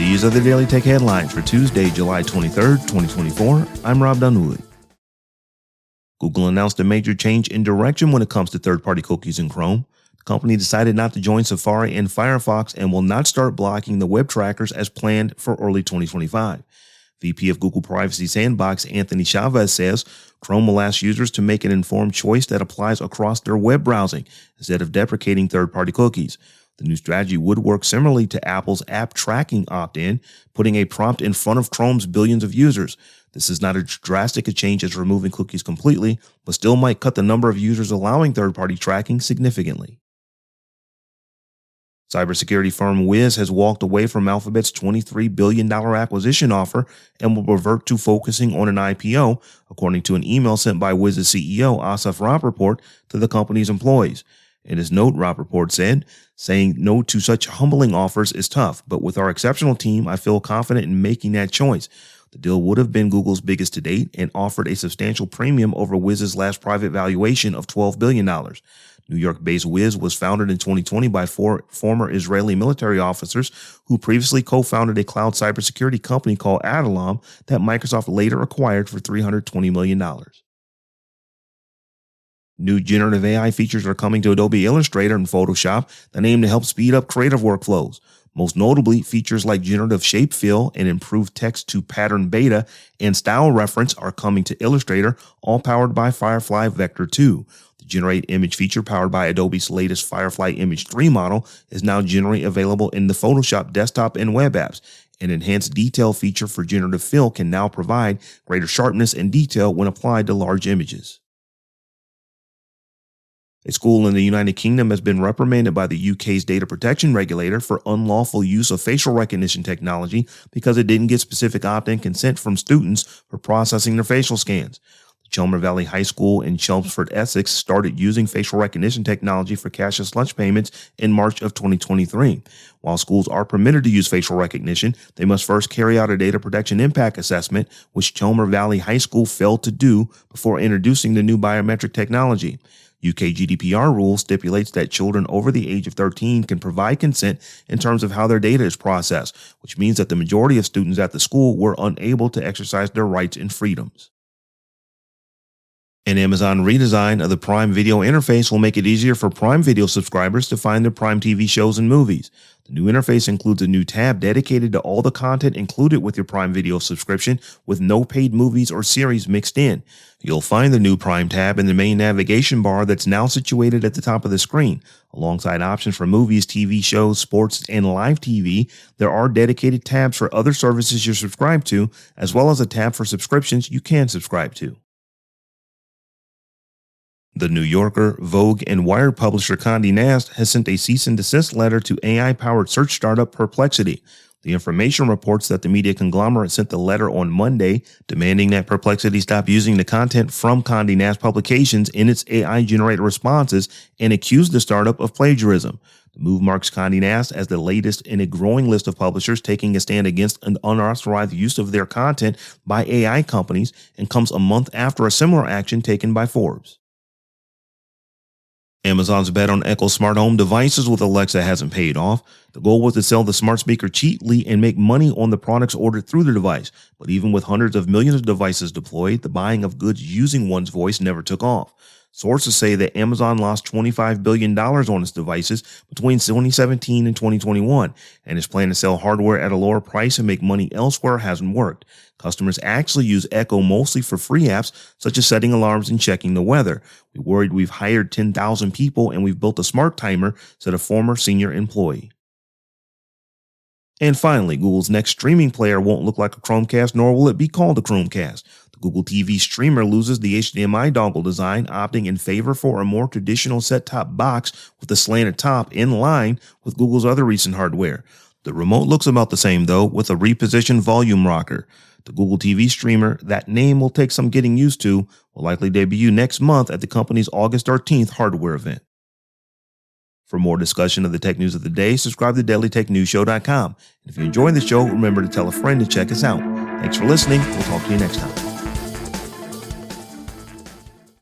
These are the Daily Tech headlines for Tuesday, July 23rd, 2024. I'm Rob Dunwoody. Google announced a major change in direction when it comes to third-party cookies in Chrome. The company decided not to join Safari and Firefox and will not start blocking the web trackers as planned for early 2025. VP of Google Privacy Sandbox Anthony Chavez says Chrome will ask users to make an informed choice that applies across their web browsing instead of deprecating third-party cookies. The new strategy would work similarly to Apple's app tracking opt-in, putting a prompt in front of Chrome's billions of users. This is not as drastic a change as removing cookies completely, but still might cut the number of users allowing third-party tracking significantly. Cybersecurity firm Wiz has walked away from Alphabet's $23 billion acquisition offer and will revert to focusing on an IPO, according to an email sent by Wiz's CEO Asaf Rappaport to the company's employees. In his note, Rappaport said, "Saying no to such humbling offers is tough, but with our exceptional team, I feel confident in making that choice. The deal would have been Google's biggest to date and offered a substantial premium over Wiz's last private valuation of $12 billion. New York-based Wiz was founded in 2020 by four former Israeli military officers who previously co-founded a cloud cybersecurity company called Adallam that Microsoft later acquired for $320 million. New generative AI features are coming to Adobe Illustrator and Photoshop that aim to help speed up creative workflows. Most notably, features like generative shape fill and improved text-to-pattern beta and style reference are coming to Illustrator, all powered by Firefly Vector 2. The Generate Image feature, powered by Adobe's latest Firefly Image 3 model, is now generally available in the Photoshop desktop and web apps. An enhanced detail feature for generative fill can now provide greater sharpness and detail when applied to large images. A school in the United Kingdom has been reprimanded by the UK's data protection regulator for unlawful use of facial recognition technology because it didn't get specific opt-in consent from students for processing their facial scans. The Chelmer Valley High School in Chelmsford, Essex, started using facial recognition technology for cashless lunch payments in March of 2023. While schools are permitted to use facial recognition, they must first carry out a data protection impact assessment, which Chelmer Valley High School failed to do before introducing the new biometric technology. UK GDPR rule stipulates that children over the age of 13 can provide consent in terms of how their data is processed, which means that the majority of students at the school were unable to exercise their rights and freedoms. An Amazon redesign of the Prime Video interface will make it easier for Prime Video subscribers to find their Prime TV shows and movies. The new interface includes a new tab dedicated to all the content included with your Prime Video subscription, with no paid movies or series mixed in. You'll find the new Prime tab in the main navigation bar that's now situated at the top of the screen. Alongside options for movies, TV shows, sports, and live TV, there are dedicated tabs for other services you're subscribed to, as well as a tab for subscriptions you can subscribe to. The New Yorker, Vogue, and Wired publisher Condé Nast has sent a cease and desist letter to AI-powered search startup Perplexity. The information reports that the media conglomerate sent the letter on Monday, demanding that Perplexity stop using the content from Condé Nast publications in its AI-generated responses and accused the startup of plagiarism. The move marks Condé Nast as the latest in a growing list of publishers taking a stand against an unauthorized use of their content by AI companies, and comes a month after a similar action taken by Forbes. Amazon's bet on Echo smart home devices with Alexa hasn't paid off. The goal was to sell the smart speaker cheaply and make money on the products ordered through the device. But even with hundreds of millions of devices deployed, the buying of goods using one's voice never took off. Sources say that Amazon lost $25 billion on its devices between 2017 and 2021, and its plan to sell hardware at a lower price and make money elsewhere hasn't worked. Customers actually use Echo mostly for free apps, such as setting alarms and checking the weather. "We worried we've hired 10,000 people and we've built a smart timer," said a former senior employee. And finally, Google's next streaming player won't look like a Chromecast, nor will it be called a Chromecast. The Google TV streamer loses the HDMI dongle design, opting in favor for a more traditional set-top box with a slanted top, in line with Google's other recent hardware. The remote looks about the same, though, with a repositioned volume rocker. The Google TV streamer, that name will take some getting used to, will likely debut next month at the company's August 13th hardware event. For more discussion of the tech news of the day, subscribe to dailytechnewsshow.com. And if you enjoyed the show, remember to tell a friend to check us out. Thanks for listening. We'll talk to you next time.